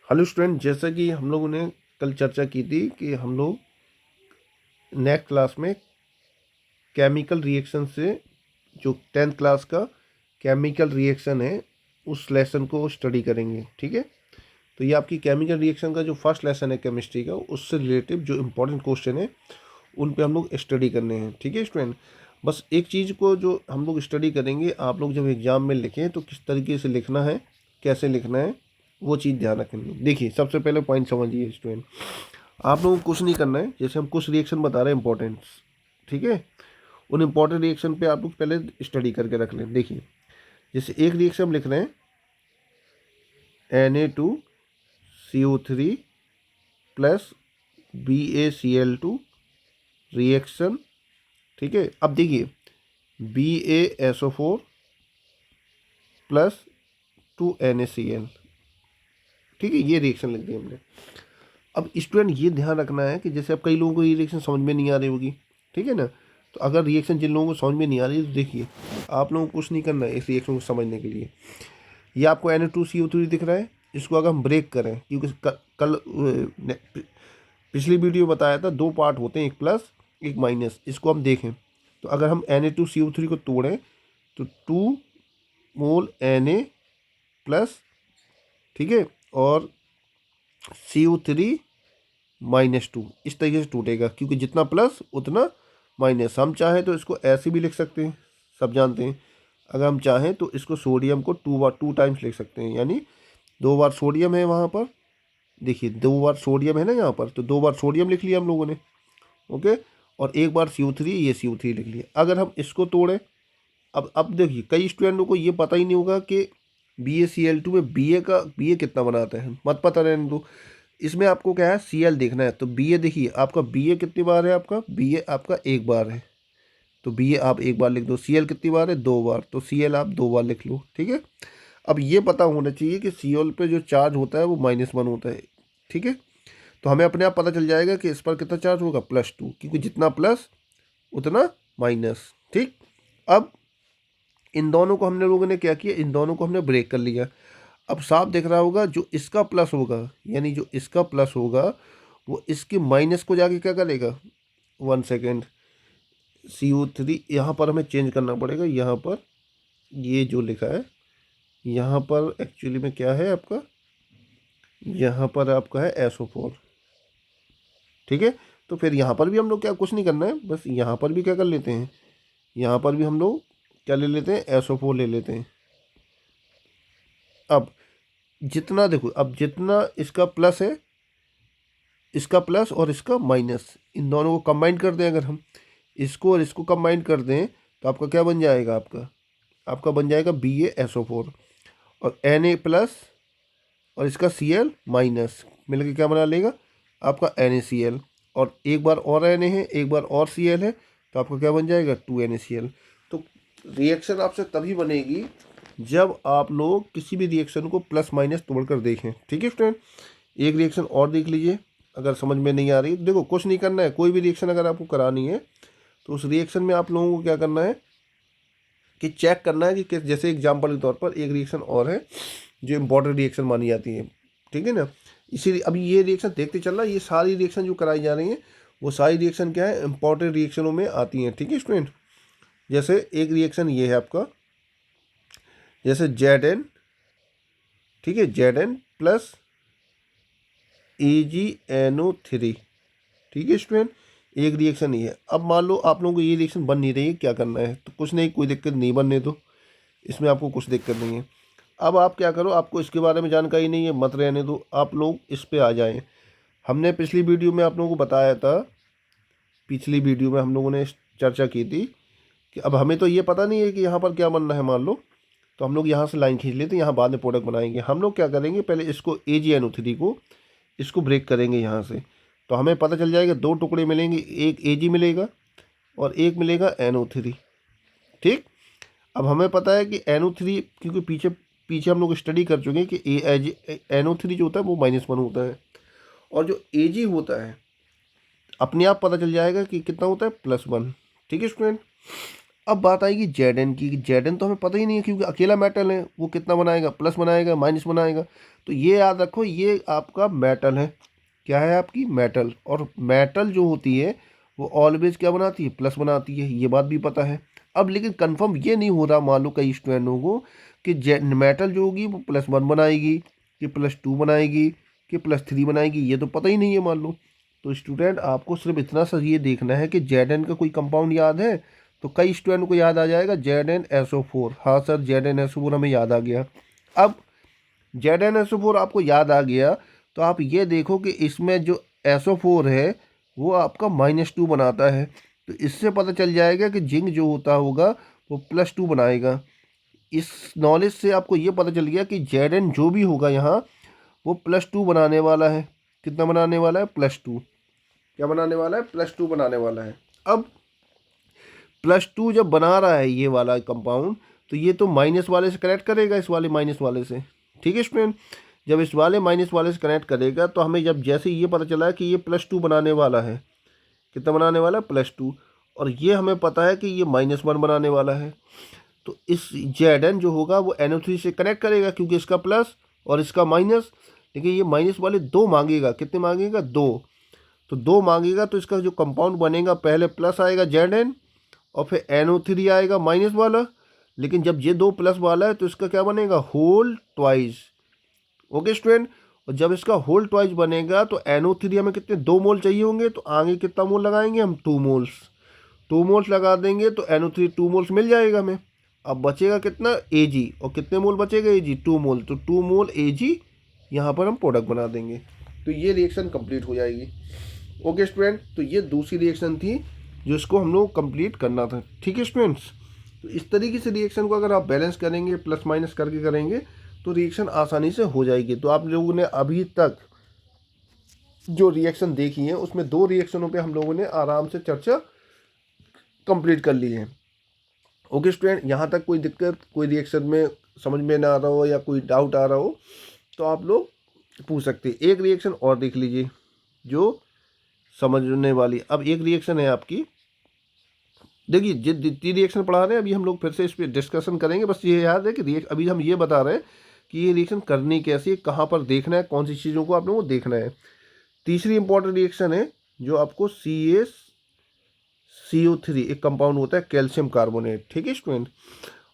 Hello student, जैसा कि हम लोगों ने कल चर्चा की थी कि हम लोग नेक्स्ट क्लास में केमिकल रिएक्शन से जो 10th क्लास का केमिकल रिएक्शन है उस लेसन को स्टडी करेंगे। ठीक है, तो ये आपकी केमिकल रिएक्शन का जो फर्स्ट लेसन है केमिस्ट्री का, उससे रिलेटिव जो इम्पोर्टेंट क्वेश्चन है उन पे हम लोग स्टडी करने हैं। ठीक है स्टूडेंट, बस एक चीज़ को जो हम लोग स्टडी करेंगे, आप लोग जब एग्ज़ाम में लिखें तो किस तरीके से लिखना है, कैसे लिखना है, वो चीज़ ध्यान रखेंगे। देखिए, सबसे पहले पॉइंट समझिए स्टूडेंट, आप लोगों को कुछ नहीं करना है। जैसे हम कुछ रिएक्शन बता रहे हैं इंपॉर्टेंस, ठीक है, उन इंपॉर्टेंट रिएक्शन पे आप लोग पहले स्टडी करके रख लें। देखिए, जैसे एक रिएक्शन हम लिख रहे हैं Na2CO3 प्लस BaCl2 रिएक्शन। ठीक है, अब देखिए BaSO4 प्लस 2NaCl। ठीक है, ये रिएक्शन लिख दी हमने। अब स्टूडेंट ये ध्यान रखना है कि जैसे अब कई लोगों को ये रिएक्शन समझ में नहीं आ रही होगी, ठीक है ना, तो अगर रिएक्शन जिन लोगों को समझ में नहीं आ रही है तो देखिए, आप लोगों को कुछ नहीं करना है इस रिएक्शन को समझने के लिए। ये आपको Na2CO3 दिख रहा है, इसको अगर हम ब्रेक करें, क्योंकि कल पिछली वीडियो बताया था दो पार्ट होते हैं, एक प्लस एक माइनस। इसको हम देखें तो अगर हम Na2CO3 को तोड़ें तो 2 मोल Na प्लस, ठीक है, और CO3 -2, इस तरीके से टूटेगा, क्योंकि जितना प्लस उतना माइनस। हम चाहें तो इसको ऐसे भी लिख सकते हैं, सब जानते हैं। अगर हम चाहें तो इसको सोडियम को 2 टाइम्स लिख सकते हैं, यानी 2 बार सोडियम है वहाँ पर। देखिए 2 बार सोडियम है ना यहाँ पर, तो 2 बार सोडियम लिख लिया हम लोगों ने। ओके, और 1 बार CO3, ये CO3 लिख लिया। अगर हम इसको तोड़ें, अब देखिए कई स्टूडेंटों को ये पता ही नहीं होगा कि BaCl2 में बी ए कितना बनाता है, मत पता रहने दो। इसमें आपको क्या है, Cl देखना है। तो बी ए देखिए, आपका बी ए कितनी बार है, आपका बी ए आपका 1 बार है, तो बी ए आप 1 बार लिख दो। Cl कितनी बार है, 2 बार, तो Cl आप 2 बार लिख लो। ठीक है, अब ये पता होना चाहिए कि Cl पे जो चार्ज होता है वो -1 होता है। ठीक है, तो हमें अपने आप पता चल जाएगा कि इस पर कितना चार्ज होगा, +2, क्योंकि जितना प्लस उतना माइनस। ठीक, अब इन दोनों को हमने लोगों ने क्या किया, इन दोनों को हमने ब्रेक कर लिया। अब साफ दिख रहा होगा, जो इसका प्लस होगा, यानी जो इसका प्लस होगा वो इसके माइनस को जाके क्या करेगा, 1 सेकेंड, CO3 यहाँ पर हमें चेंज करना पड़ेगा। यहाँ पर ये जो लिखा है, यहाँ पर एक्चुअली में क्या है आपका, यहाँ पर आपका है SO4। ठीक है, तो फिर यहाँ पर भी हम लोग क्या, कुछ नहीं करना है, बस यहाँ पर भी क्या कर लेते हैं, यहाँ पर भी हम लोग क्या ले लेते हैं, SO4 ले लेते हैं। अब जितना देखो, अब जितना इसका प्लस है, इसका प्लस और इसका माइनस, इन दोनों को कंबाइन कर दें, अगर हम इसको और इसको कंबाइन कर दें तो आपका क्या बन जाएगा, आपका बन जाएगा BaSO4 और Na प्लस और इसका Cl माइनस मिलकर क्या बना लेगा, आपका NaCl। और एक बार और Na है, एक बार और Cl है, तो आपका क्या बन जाएगा, 2NaCl। तो रिएक्शन आपसे तभी बनेगी जब आप लोग किसी भी रिएक्शन को प्लस माइनस तोड़कर देखें। ठीक है स्टूडेंट, एक रिएक्शन और देख लीजिए, अगर समझ में नहीं आ रही। देखो कुछ नहीं करना है, कोई भी रिएक्शन अगर आपको करानी है तो उस रिएक्शन में आप लोगों को क्या करना है कि चेक करना है कि जैसे एग्जांपल के तौर पर एक रिएक्शन और है जो इम्पोर्टेंट रिएक्शन मानी जाती है। ठीक है ना, इसी अभी ये रिएक्शन देखते चलना, ये सारी रिएक्शन जो कराई जा रही हैं वो सारी रिएक्शन क्या है, इंपॉर्टेंट रिएक्शनों में आती हैं। ठीक है स्टूडेंट, जैसे एक रिएक्शन ये है आपका, जैसे Zn, ठीक है, Zn प्लस AgNO3। ठीक है स्टूडेंट, एक रिएक्शन ये है। अब मान लो आप लोगों को ये रिएक्शन बन नहीं रही है, क्या करना है, तो कुछ नहीं, कोई दिक्कत नहीं, बनने दो, इसमें आपको कुछ दिक्कत नहीं है। अब आप क्या करो, आपको इसके बारे में जानकारी नहीं है, मत रहने दो, आप लोग इस पे आ जाएं। हमने पिछली वीडियो में आप लोगों को बताया था, पिछली वीडियो में हम लोगों ने चर्चा की थी कि अब हमें तो ये पता नहीं है कि यहाँ पर क्या बनना है, मान लो, तो हम लोग यहाँ से लाइन खींच लेते हैं, यहाँ बाद में प्रोडक्ट बनाएंगे। हम लोग क्या करेंगे, पहले इसको AgNO3 को इसको ब्रेक करेंगे यहाँ से, तो हमें पता चल जाएगा दो टुकड़े मिलेंगे, एक Ag मिलेगा और एक मिलेगा NO3। ठीक, अब हमें पता है कि NO3, क्योंकि पीछे पीछे हम लोग स्टडी कर चुके हैं कि NO3 जो होता है वो -1 होता है, और जो Ag होता है अपने आप पता चल जाएगा कि कितना होता है, +1। ठीक है स्टूडेंट, अब बात आएगी जेड की। जेड तो हमें पता ही नहीं है क्योंकि अकेला मेटल है, वो कितना बनाएगा, प्लस बनाएगा माइनस बनाएगा। तो ये याद रखो, ये आपका मेटल है। क्या है आपकी मेटल, और मेटल जो होती है वो ऑलवेज क्या बनाती है, प्लस बनाती है, ये बात भी पता है। अब लेकिन कंफर्म ये नहीं हो रहा मान लो कई स्टूडेंटों को कि मेटल जो होगी वो +1 बनाएगी कि +2 बनाएगी कि +3 बनाएगी, ये तो पता ही नहीं है मान लो। तो स्टूडेंट आपको सिर्फ इतना सा ये देखना है कि जेड का कोई कंपाउंड याद है, तो कई स्टूडेंट को याद आ जाएगा ZnSO4। हाँ सर ZnSO4 हमें याद आ गया। अब ZnSO4 आपको याद आ गया तो आप ये देखो कि इसमें जो SO4 है वो आपका -2 बनाता है। तो इससे पता चल जाएगा कि जिंक जो होता होगा वो +2 बनाएगा। इस नॉलेज से आपको ये पता चल गया कि Zn जो भी होगा यहाँ वो +2 बनाने वाला है। कितना बनाने वाला है, +2। क्या बनाने वाला है, +2 बनाने वाला है। अब +2 जब बना रहा है ये वाला कंपाउंड, तो ये तो माइनस वाले से कनेक्ट करेगा, इस वाले माइनस वाले से। ठीक है स्टूडेंट, जब इस वाले माइनस वाले से कनेक्ट करेगा तो हमें जब जैसे ये पता चला है कि ये +2 बनाने वाला है, कितना बनाने वाला है, +2, और ये हमें पता है कि ये -1 बनाने वाला है। तो इस Zn जो होगा वो NO3 से कनेक्ट करेगा क्योंकि इसका प्लस और इसका माइनस, लेकिन ये माइनस वाले 2 मांगेगा। कितने मांगेगा, 2। तो 2 मांगेगा तो इसका जो कंपाउंड बनेगा पहले प्लस आएगा Zn और फिर NO3 आएगा माइनस वाला। लेकिन जब ये 2 प्लस वाला है तो इसका क्या बनेगा, होल ट्वाइस। ओके स्टूडेंट, और जब इसका होल ट्वाइस बनेगा तो NO3 हमें कितने, 2 मोल चाहिए होंगे, तो आगे कितना मोल लगाएंगे हम, 2 मोल्स। 2 मोल्स लगा देंगे तो NO3 2 मोल्स मिल जाएगा हमें। अब बचेगा कितना, Ag, और कितने मोल बचेगा Ag, 2 मोल। तो 2 मोल Ag यहाँ पर हम प्रोडक्ट बना देंगे, तो ये रिएक्शन कंप्लीट हो जाएगी। ओके स्टूडेंट, तो ये दूसरी रिएक्शन थी जो इसको हम लोग कंप्लीट करना था। ठीक है स्टूडेंट्स, तो इस तरीके से रिएक्शन को अगर आप बैलेंस करेंगे, प्लस माइनस करके करेंगे, तो रिएक्शन आसानी से हो जाएगी। तो आप लोगों ने अभी तक जो रिएक्शन देखी है उसमें 2 रिएक्शनों पे हम लोगों ने आराम से चर्चा कंप्लीट कर ली है। ओके स्टूडेंट, यहाँ तक कोई दिक्कत, कोई रिएक्शन में समझ में ना आ रहा हो या कोई डाउट आ रहा हो तो आप लोग पूछ सकते हैं। एक रिएक्शन और देख लीजिए जो समझने वाली। अब एक रिएक्शन है आपकी, देखिए जितनी रिएक्शन पढ़ा रहे हैं अभी हम लोग फिर से इस पर डिस्कशन करेंगे। बस ये याद है कि अभी हम ये बता रहे हैं कि ये रिएक्शन करनी कैसी है, कहाँ पर देखना है, कौन सी चीज़ों को आप लोगों को देखना है। तीसरी इंपॉर्टेंट रिएक्शन है जो आपको CaCO3, एक कंपाउंड होता है कैल्शियम कार्बोनेट। ठीक है स्टूडेंट,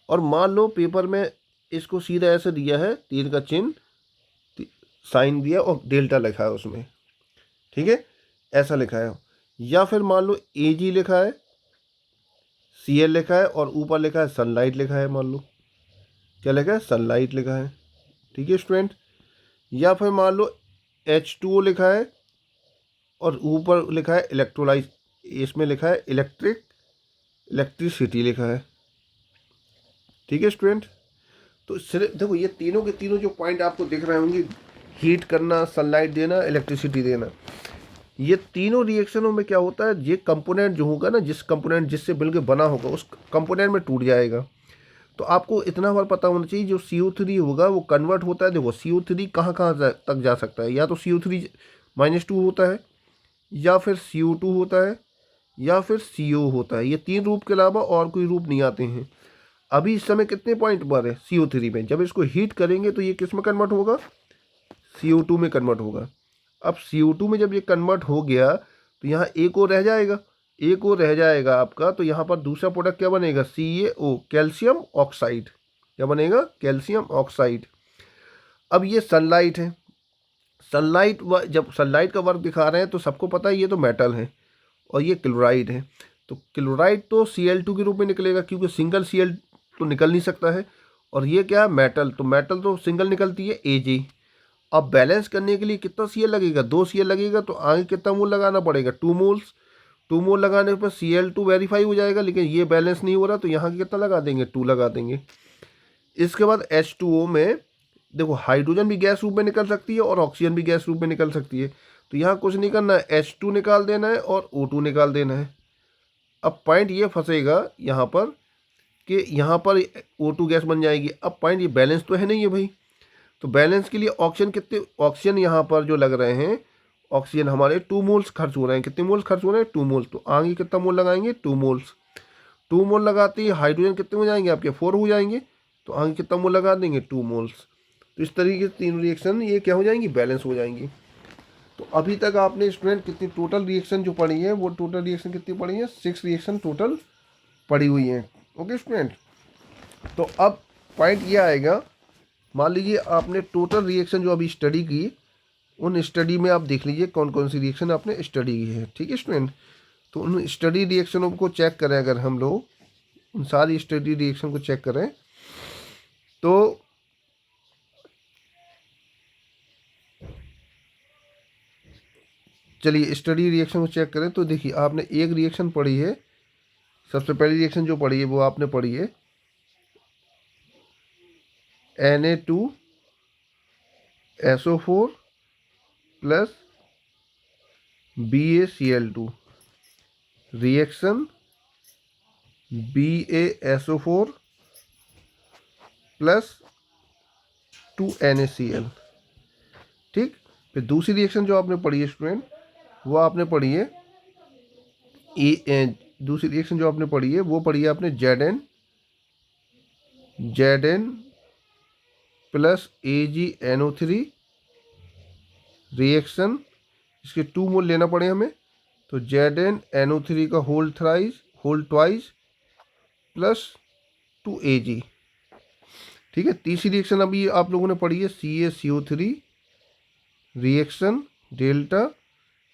और मान लो पेपर में इसको सीधा ऐसे दिया है, तीर का चिन्ह, साइन दिया और डेल्टा लिखा है उसमें, ठीक है, ऐसा लिखा है। या फिर मान लो Ag लिखा है, Cl लिखा है और ऊपर लिखा है सनलाइट लिखा है, मान लो क्या लिखा है, सनलाइट लिखा है। ठीक है स्टूडेंट, या फिर मान लो H2O लिखा है और ऊपर लिखा है इलेक्ट्रोलाइट, इसमें लिखा है इलेक्ट्रिसिटी लिखा है। ठीक है स्टूडेंट, तो सिर्फ देखो ये तीनों के तीनों जो पॉइंट आपको दिख रहे होंगे, हीट करना, सनलाइट देना, इलेक्ट्रिसिटी देना, ये तीनों रिएक्शनों में क्या होता है, ये कंपोनेंट जो होगा ना, जिस कंपोनेंट जिससे मिलकर बना होगा उस कंपोनेंट में टूट जाएगा। तो आपको इतना बार पता होना चाहिए जो CO3 होगा वो कन्वर्ट होता है। देखो CO3 कहाँ कहाँ तक जा सकता है, या तो CO3 -2 होता है, या फिर CO2 होता है, या फिर CO होता है। ये 3 रूप के अलावा और कोई रूप नहीं आते हैं। अभी इस समय कितने पॉइंट पर है, CO3 में। जब इसको हीट करेंगे तो ये किस में कन्वर्ट होगा, CO2 में कन्वर्ट होगा। अब CO2 में जब ये कन्वर्ट हो गया तो यहाँ एक और रह जाएगा, एक और रह जाएगा आपका। तो यहाँ पर दूसरा प्रोडक्ट क्या बनेगा, CaO, कैल्शियम ऑक्साइड। क्या बनेगा, कैल्शियम ऑक्साइड। अब ये सनलाइट है, सनलाइट जब सनलाइट का वर्क दिखा रहे हैं तो सबको पता है ये तो मेटल है, और ये क्लोराइड है। तो क्लोराइड तो Cl2 के रूप में निकलेगा क्योंकि सिंगल Cl तो निकल नहीं सकता है। और ये क्या है, मेटल, तो मेटल तो सिंगल निकलती है, Ag। अब बैलेंस करने के लिए कितना Cl लगेगा, 2 Cl लगेगा, तो आगे कितना मोल लगाना पड़ेगा, 2 मोल्स। 2 मोल लगाने पर Cl2 वेरीफाई हो जाएगा, लेकिन ये बैलेंस नहीं हो रहा तो यहाँ कितना लगा देंगे, 2 लगा देंगे। इसके बाद H2O में देखो हाइड्रोजन भी गैस रूप में निकल सकती है और ऑक्सीजन भी गैस रूप में निकल सकती है। तो यहाँ कुछ नहीं करना है, H2 निकाल देना है और O2 निकाल देना है। अब पॉइंट ये फंसेगा यहाँ पर कि यहाँ पर O2 गैस बन जाएगी। अब पॉइंट ये बैलेंस तो है नहीं है भाई, तो बैलेंस के लिए ऑक्सीजन कितने, ऑक्सीजन यहाँ पर जो लग रहे हैं, ऑक्सीजन हमारे 2 मोल्स खर्च हो रहे हैं। कितने मोल्स खर्च हो रहे हैं, 2 मोल्स। तो आगे कितना मोल लगाएंगे, 2 मोल्स। 2 मोल लगाते ही हाइड्रोजन कितने हो जाएंगे आपके, 4 हो जाएंगे। तो आगे कितना मोल लगा देंगे, 2 मोल्स। तो इस तरीके से 3 रिएक्शन ये क्या हो जाएंगी, बैलेंस हो जाएंगी। तो अभी तक आपने स्टूडेंट कितनी टोटल रिएक्शन जो पढ़ी है, वो टोटल रिएक्शन कितनी पढ़ी है, 6 रिएक्शन टोटल पड़ी हुई है। Okay student. तो अब पॉइंट ये आएगा, मान लीजिए आपने टोटल रिएक्शन जो अभी स्टडी की, उन स्टडी में आप देख लीजिए कौन कौन सी रिएक्शन आपने स्टडी की है। ठीक है स्टूडेंट। तो उन स्टडी रिएक्शनों को चेक करें, अगर हम लोग उन सारी स्टडी रिएक्शन को चेक करें तो चलिए स्टडी रिएक्शन को चेक करें। तो देखिए आपने एक रिएक्शन पढ़ी है, सबसे पहली रिएक्शन जो पढ़ी है वो आपने पढ़ी है Na2SO4 plus BaCl2 reaction BaSO4 plus 2NaCl। ठीक। फिर दूसरी रिएक्शन जो आपने पढ़ी है स्टूडेंट, वो आपने पढ़ी है दूसरी रिएक्शन जो आपने पढ़ी है वो पढ़ी है आपने Zn प्लस AgNO3 रिएक्शन, इसके 2 मोल लेना पड़े हमें। तो ZnNO3 का होल ट्वाइस प्लस 2Ag। ठीक है। तीसरी रिएक्शन अभी आप लोगों ने पढ़ी है CaCO3 रिएक्शन डेल्टा,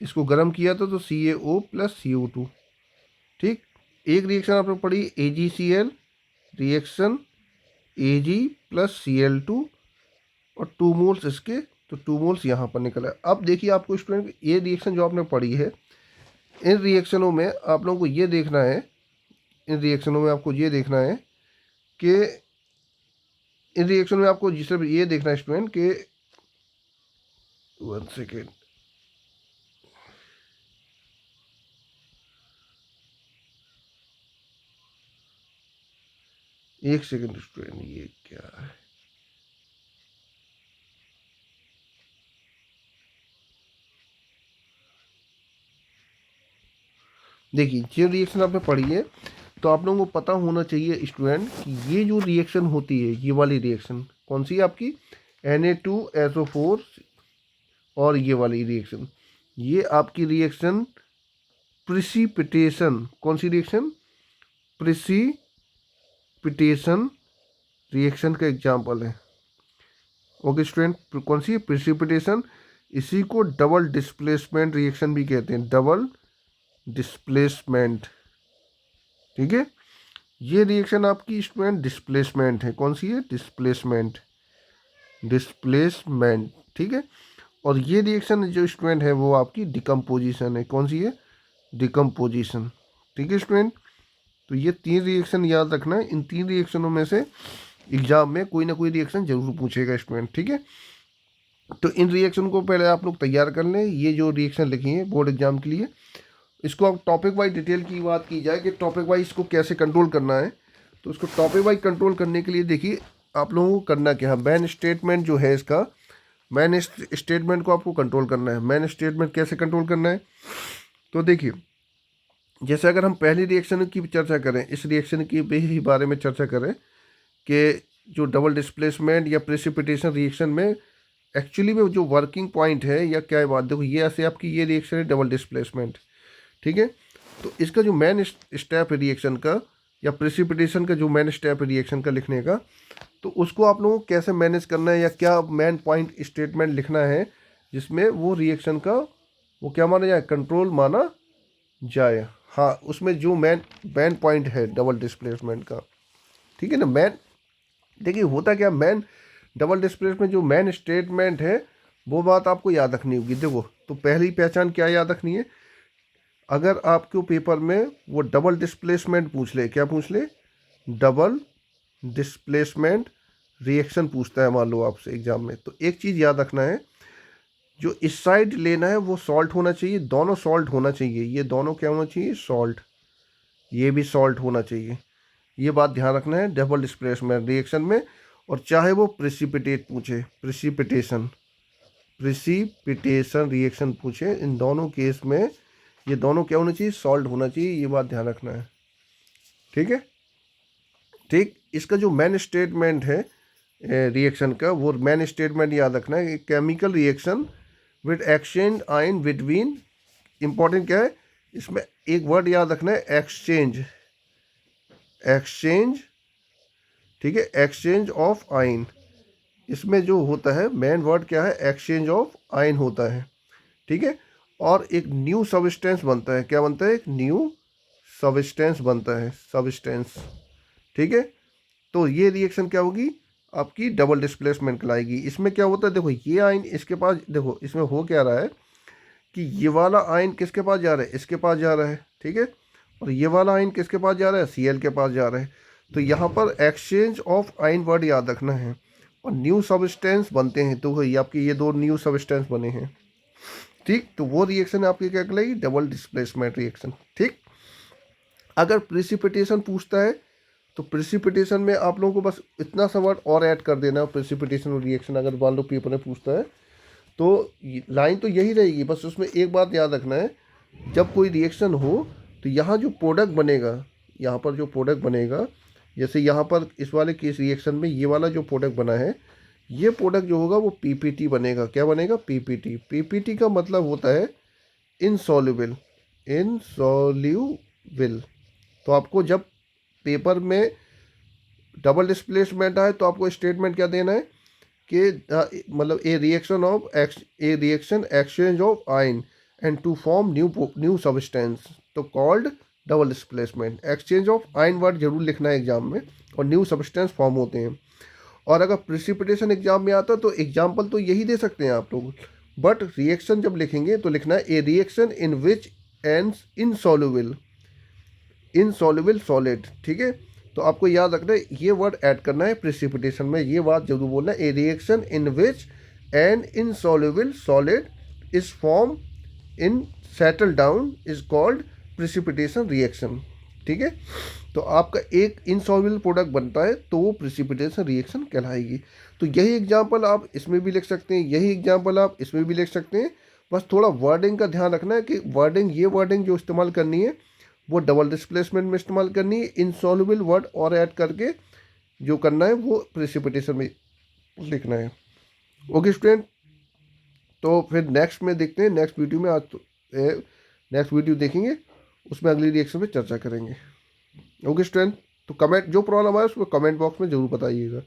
इसको गर्म किया था तो CaO प्लस CO2। ठीक। एक रिएक्शन आपने पढ़ी AgCl reaction Ag plus Cl2 और 2 मोल्स इसके, तो 2 मोल्स यहाँ पर निकला। अब देखिए आपको स्टूडेंट ये रिएक्शन जो आपने पढ़ी है, इन रिएक्शनों में आप लोगों को ये देखना है, इन रिएक्शनों में आपको ये देखना है कि इन रिएक्शन में आपको सिर्फ ये देखना है स्टूडेंट कि 1 सेकेंड, एक सेकेंड स्टूडेंट, ये क्या है, देखिए जो रिएक्शन आपने पढ़ी है तो आप लोगों को पता होना चाहिए स्टूडेंट कि ये जो रिएक्शन होती है, ये वाली रिएक्शन कौन सी है आपकी, Na2SO4 और ये वाली रिएक्शन, ये आपकी रिएक्शन प्रिसिपिटेशन, कौन सी रिएक्शन, प्रिसिपिटेशन रिएक्शन का एग्जाम्पल है। ओके स्टूडेंट, कौन सी, प्रिसिपिटेशन। इसी को डबल डिस्प्लेसमेंट रिएक्शन भी कहते हैं, डबल डिस्प्लेसमेंट। ठीक है। ये रिएक्शन आपकी स्टूडेंट डिस्प्लेसमेंट है, कौन सी है, डिस्प्लेसमेंट। ठीक है। और ये रिएक्शन जो स्टूडेंट है वो आपकी डिकम्पोजिशन है, कौन सी है, डिकम्पोजिशन। ठीक है स्टूडेंट। तो ये 3 रिएक्शन याद रखना है, इन 3 रिएक्शनों में से एग्जाम में कोई ना कोई रिएक्शन जरूर पूछेगा स्टूडेंट। ठीक है। तो इन रिएक्शन को पहले आप लोग तैयार कर लें, ये जो रिएक्शन लिखी है बोर्ड एग्जाम के लिए, इसको आप टॉपिक वाइज डिटेल की बात की जाए कि टॉपिक वाइज इसको कैसे कंट्रोल करना है, तो इसको टॉपिक वाइज कंट्रोल करने के लिए देखिए आप लोगों को करना क्या है, मैन स्टेटमेंट जो है इसका, मैन स्टेटमेंट को आपको कंट्रोल करना है। मैन स्टेटमेंट कैसे कंट्रोल करना है, तो देखिए जैसे अगर हम पहली रिएक्शन की चर्चा करें, इस रिएक्शन की भी बारे में चर्चा करें कि जो डबल डिस्प्लेसमेंट या प्रेसिपिटेशन रिएक्शन में एक्चुअली में जो वर्किंग पॉइंट है या क्या है बात, देखो ये ऐसे आपकी ये रिएक्शन है डबल डिस्प्लेसमेंट। ठीक है। तो इसका जो मैन स्टेप है रिएक्शन का या प्रेसिपिटेशन का जो मैन स्टेप है रिएक्शन का लिखने का, तो उसको आप लोगों को कैसे मैनेज करना है या क्या मैन पॉइंट स्टेटमेंट लिखना है जिसमें वो रिएक्शन का वो क्या माना जाए, कंट्रोल माना जाए। हाँ, उसमें जो मैन पॉइंट है डबल डिस्प्लेसमेंट का। ठीक है ना। मैन, देखिए होता क्या, मैन डबल डिस्प्लेसमेंट जो मैन स्टेटमेंट है वो बात आपको याद रखनी होगी। देखो तो पहली पहचान क्या याद रखनी है, अगर आपको पेपर में वो डबल डिस्प्लेसमेंट पूछ ले, क्या पूछ ले, डबल डिस्प्लेसमेंट रिएक्शन पूछता है मान लो आपसे एग्जाम में, तो एक चीज़ याद रखना है, जो इस साइड लेना है वो सॉल्ट होना चाहिए, दोनों सॉल्ट होना चाहिए, ये दोनों क्या होना चाहिए, सॉल्ट, ये भी सॉल्ट होना चाहिए। ये बात ध्यान रखना है डबल डिस्प्लेसमेंट रिएक्शन में। और चाहे वो प्रेसिपिटेट पूछे, प्रेसिपिटेशन रिएक्शन पूछे, इन दोनों केस में ये दोनों क्या होना चाहिए, सॉल्ट होना चाहिए, ये बात ध्यान रखना है। ठीक है। ठीक, इसका जो मेन स्टेटमेंट है रिएक्शन का, वो मेन स्टेटमेंट याद रखना है, chemical reaction with exchange ion between, important क्या है इसमें, एक वर्ड याद रखना है, एक्सचेंज, एक्सचेंज, ठीक है, एक्सचेंज ऑफ आयन। इसमें जो होता है मेन वर्ड क्या है, एक्सचेंज ऑफ आयन होता है, ठीक है। और एक न्यू सब्सटेंस बनता है, क्या बनता है, एक न्यू सब्सटेंस बनता है, सब्सटेंस, ठीक है। तो ये रिएक्शन क्या होगी, आपकी डबल डिस्प्लेसमेंट कहलाएगी। इसमें क्या होता है, देखो ये आयन इसके पास, देखो इसमें हो क्या रहा है कि ये वाला आयन किसके पास जा रहा है, इसके पास जा रहा है, ठीक है। और ये वाला आयन किसके पास जा रहा है, Cl के पास जा रहा है। तो यहाँ पर एक्सचेंज ऑफ आयन वर्ड याद रखना है, और न्यू सब्सटेंस बनते हैं, तो ये आपके ये दो न्यू सब्सटेंस बने हैं, ठीक। तो वो रिएक्शन आपकी क्या कहलाएगी, डबल डिस्प्लेसमेंट रिएक्शन, ठीक। अगर प्रिसिपिटेशन पूछता है तो प्रिसिपिटेशन में आप लोगों को बस इतना सा वर्ड और ऐड कर देना है, प्रिसिपिटेशन और रिएक्शन अगर मान लो पेपर में पूछता है तो लाइन तो यही रहेगी, बस उसमें एक बात याद रखना है, जब कोई रिएक्शन हो तो यहाँ जो प्रोडक्ट बनेगा, यहाँ पर जो प्रोडक्ट बनेगा, जैसे यहाँ पर इस वाले केस रिएक्शन में ये वाला जो प्रोडक्ट बना है, ये प्रोडक्ट जो होगा वो पीपीटी बनेगा, क्या बनेगा, पीपीटी। पीपीटी का मतलब होता है इनसॉल्युबल, इनसॉल्युबल। तो आपको जब पेपर में डबल डिस्प्लेसमेंट आए तो आपको स्टेटमेंट क्या देना है कि मतलब a reaction of a reaction exchange of ion and to form new substance, तो called double displacement. Exchange of ion word जरूर लिखना है एग्जाम में, और न्यू सब्सटेंस फॉर्म होते हैं। और अगर प्रिसिपिटेशन एग्जाम में आता तो एग्जाम्पल तो यही दे सकते हैं आप लोग, बट रिएक्शन जब लिखेंगे तो लिखना है ए reaction in which ends insoluble, insoluble solid, ठीक है। तो आपको याद रखना है ये वर्ड ऐड करना है प्रिसिपिटेशन में, ये बात जरूर बोलना है, ए reaction in which N insoluble solid is form in settle down is called precipitation reaction, ठीक है। तो आपका एक इनसॉल्युबल प्रोडक्ट बनता है तो वो प्रिसिपिटेशन रिएक्शन कहलाएगी। तो यही एग्जाम्पल आप इसमें भी लिख सकते हैं, यही एग्जाम्पल आप इसमें भी लिख सकते हैं। बस थोड़ा वर्डिंग का ध्यान रखना है कि वर्डिंग, ये वर्डिंग जो इस्तेमाल करनी है वो डबल डिस्प्लेसमेंट में इस्तेमाल करनी है, इनसॉल्युबल वर्ड और ऐड करके जो करना है वो प्रेसिपिटेशन में लिखना है। ओके स्टूडेंट, तो फिर नेक्स्ट में देखते हैं, नेक्स्ट वीडियो में, आज तो नेक्स्ट वीडियो देखेंगे, उसमें अगली रिएक्शन पे चर्चा करेंगे। ओके स्टूडेंट, तो कमेंट, जो प्रॉब्लम आए उसको कमेंट बॉक्स में ज़रूर बताइएगा।